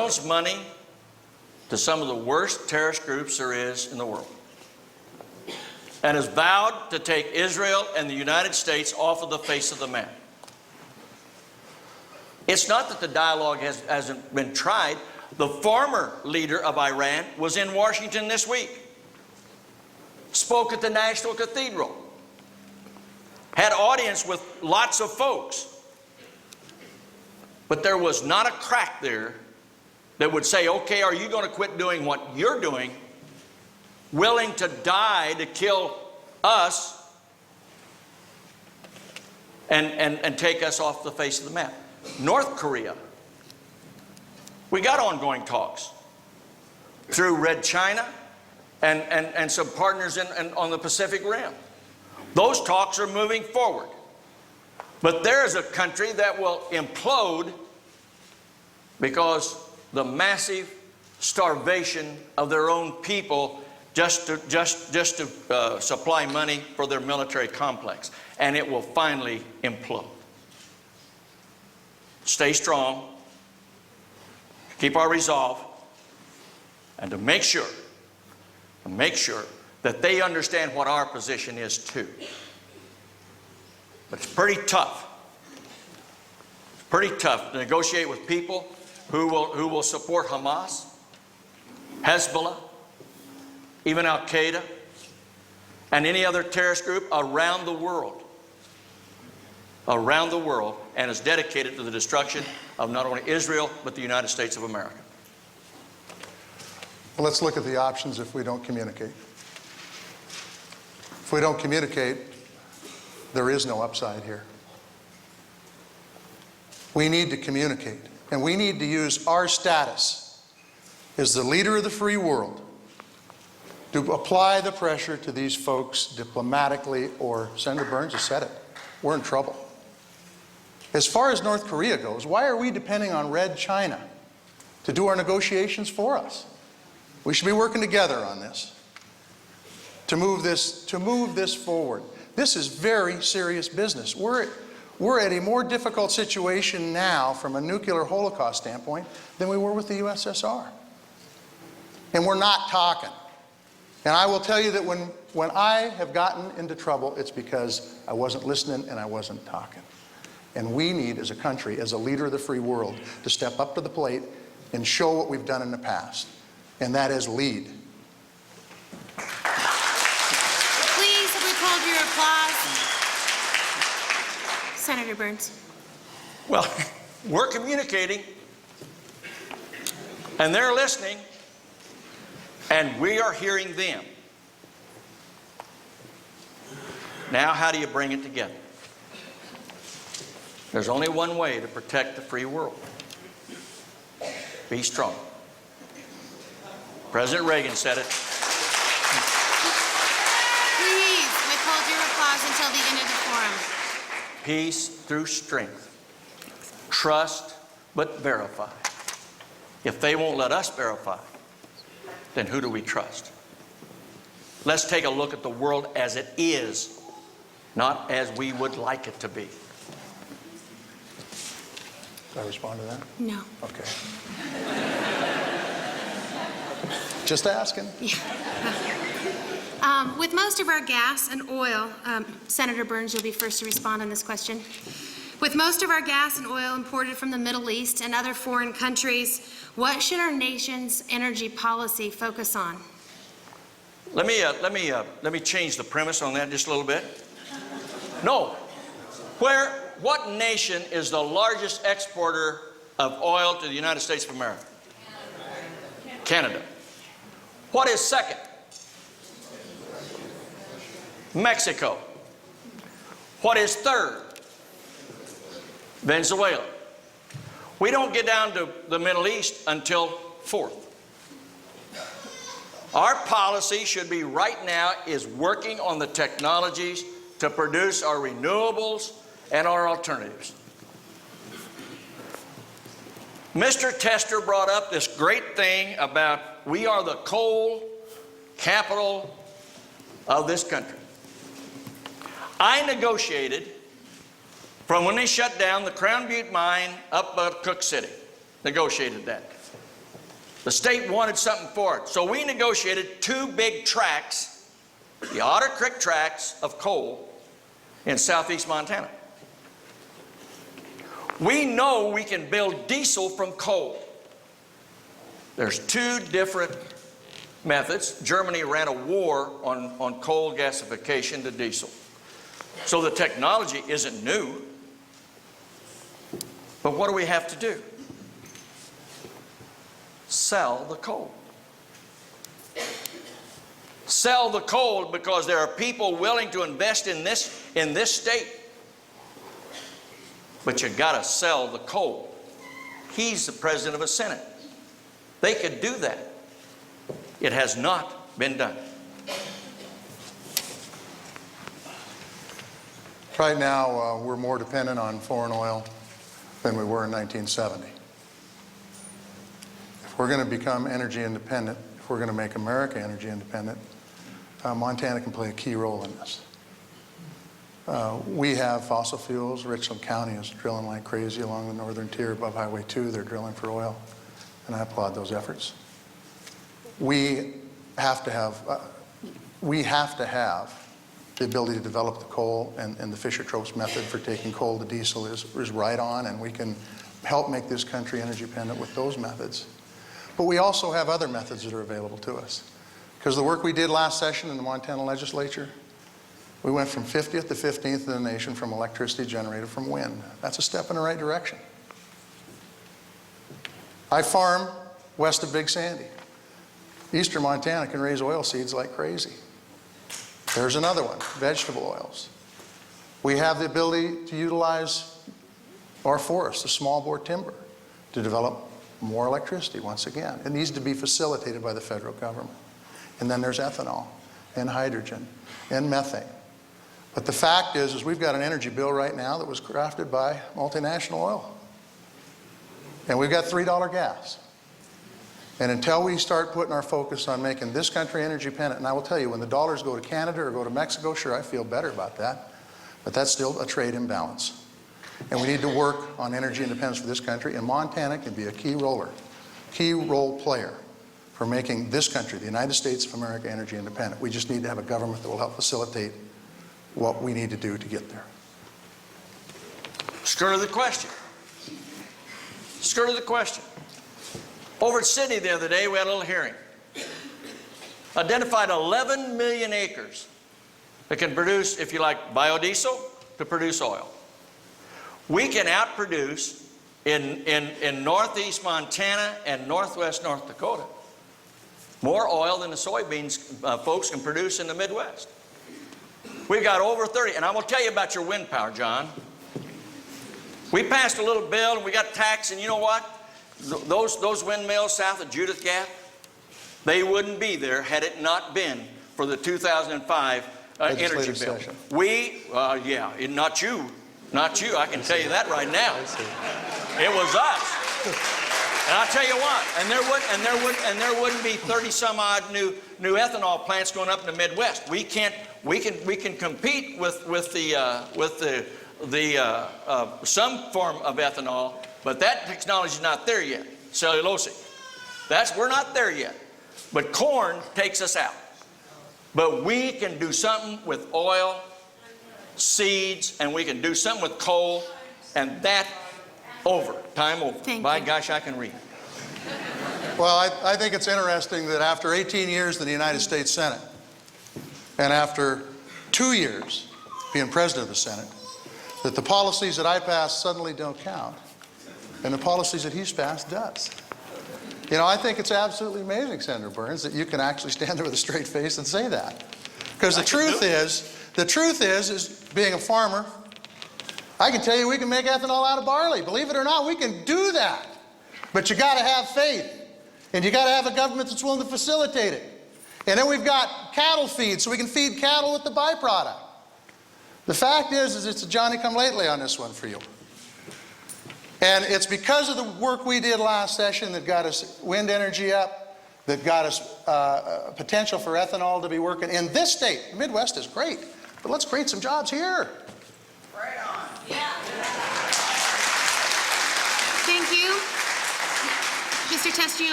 funnels money to some of the worst terrorist groups there is in the world, and has vowed to take Israel and the United States off of the face of the map. It's not that the dialogue hasn't been tried. The former leader of Iran was in Washington this week, spoke at the National Cathedral, had audience with lots of folks. But there was not a crack there that would say, okay, are you going to quit doing what you're doing, willing to die to kill us and take us off the face of the map? North Korea, we got ongoing talks through Red China and some partners on the Pacific Rim. Those talks are moving forward. But there is a country that will implode because the massive starvation of their own people just to supply money for their military complex. And it will finally implode. Stay strong, keep our resolve, and to make sure that they understand what our position is too. But it's pretty tough. It's pretty tough to negotiate with people who will support Hamas, Hezbollah, even Al Qaeda, and any other terrorist group around the world. Around the world, and is dedicated to the destruction of not only Israel, but the United States of America. Well, let's look at the options if we don't communicate. If we don't communicate, there is no upside here. We need to communicate, and we need to use our status as the leader of the free world to apply the pressure to these folks diplomatically, or Senator Burns has said it, we're in trouble. As far as North Korea goes, why are we depending on Red China to do our negotiations for us? We should be working together on this to move this forward. This is very serious business. We're at a more difficult situation now from a nuclear holocaust standpoint than we were with the USSR. And we're not talking. And I will tell you that when I have gotten into trouble, it's because I wasn't listening and I wasn't talking. And we need, as a country, as a leader of the free world, to step up to the plate and show what we've done in the past. And that is lead. Please withhold your applause. Senator Burns. Well, we're communicating, and they're listening, and we are hearing them. Now, how do you bring it together? There's only one way to protect the free world. Be strong. President Reagan said it. Please withhold your applause until the end of the forum. Peace through strength. Trust, but verify. If they won't let us verify, then who do we trust? Let's take a look at the world as it is, not as we would like it to be. Did I respond to that? No. Okay. Just asking. Yeah. With most of our gas and oil, Senator Burns, you'll be first to respond on this question. With most of our gas and oil imported from the Middle East and other foreign countries, what should our nation's energy policy focus on? Let me change the premise on that just a little bit. No. What nation is the largest exporter of oil to the United States of America? Canada. What is second? Mexico. What is third? Venezuela. We don't get down to the Middle East until fourth. Our policy should be right now is working on the technologies to produce our renewables and our alternatives. Mr. Tester brought up this great thing about we are the coal capital of this country. I negotiated from when they shut down the Crown Butte mine up at Cook City. Negotiated that. The state wanted something for it. So we negotiated 2 big tracts, the Otter Creek tracts of coal in southeast Montana. We know we can build diesel from coal. There's 2 different methods. Germany ran a war on coal gasification to diesel. So the technology isn't new. But what do we have to do? Sell the coal. Sell the coal because there are people willing to invest in this state. But you got to sell the coal. He's the president of a Senate. They could do that. It has not been done. Right now, we're more dependent on foreign oil than we were in 1970. If we're going to become energy independent, if we're going to make America energy independent, Montana can play a key role in this. We have fossil fuels. Richland County is drilling like crazy along the northern tier above Highway 2. They're drilling for oil, and I applaud those efforts. We have to have the ability to develop the coal, and the Fischer-Tropsch method for taking coal to diesel is right on, and we can help make this country energy independent with those methods. But we also have other methods that are available to us. Because the work we did last session in the Montana legislature, we went from 50th to 15th in the nation from electricity generated from wind. That's a step in the right direction. I farm west of Big Sandy. Eastern Montana can raise oil seeds like crazy. There's another one, vegetable oils. We have the ability to utilize our forests, the small bore timber, to develop more electricity once again. It needs to be facilitated by the federal government. And then there's ethanol and hydrogen and methane. But the fact is we've got an energy bill right now that was crafted by multinational oil. And we've got $3 gas. And until we start putting our focus on making this country energy independent, and I will tell you, when the dollars go to Canada or go to Mexico, sure, I feel better about that. But that's still a trade imbalance. And we need to work on energy independence for this country, and Montana can be a key role player for making this country, the United States of America, energy independent. We just need to have a government that will help facilitate what we need to do to get there. Skirt of the question. Skirt of the question. Over at Sydney the other day, we had a little hearing. Identified 11 million acres that can produce, if you like, biodiesel to produce oil. We can outproduce in northeast Montana and northwest North Dakota more oil than the soybeans folks can produce in the Midwest. We've got over 30, and I'm going to tell you about your wind power, John. We passed a little bill and we got tax, and you know what? Those windmills south of Judith Gap, they wouldn't be there had it not been for the 2005 energy bill. Session. Yeah, not you, I can tell you that right now. It was us. And I'll tell you what, and there wouldn't be 30 some odd new ethanol plants going up in the Midwest. We can compete with some form of ethanol. But that technology's not there yet. Cellulosic. We're not there yet. But corn takes us out. But we can do something with oil, seeds, and we can do something with coal, and that time over. By gosh, I can read. Well, I think it's interesting that after 18 years in the United States Senate, and after 2 years being president of the Senate, that the policies that I pass suddenly don't count. And the policies that he's passed does. You know, I think it's absolutely amazing, Senator Burns, that you can actually stand there with a straight face and say that. Because the truth is, being a farmer, I can tell you we can make ethanol out of barley. Believe it or not, we can do that. But you got to have faith. And you got to have a government that's willing to facilitate it. And then we've got cattle feed, so we can feed cattle with the byproduct. The fact is it's a Johnny-come-lately on this one for you. And it's because of the work we did last session that got us wind energy up, that got us potential for ethanol to be working in this state. The Midwest is great, but let's create some jobs here. Right on. Yeah. Thank you. Mr. Tester,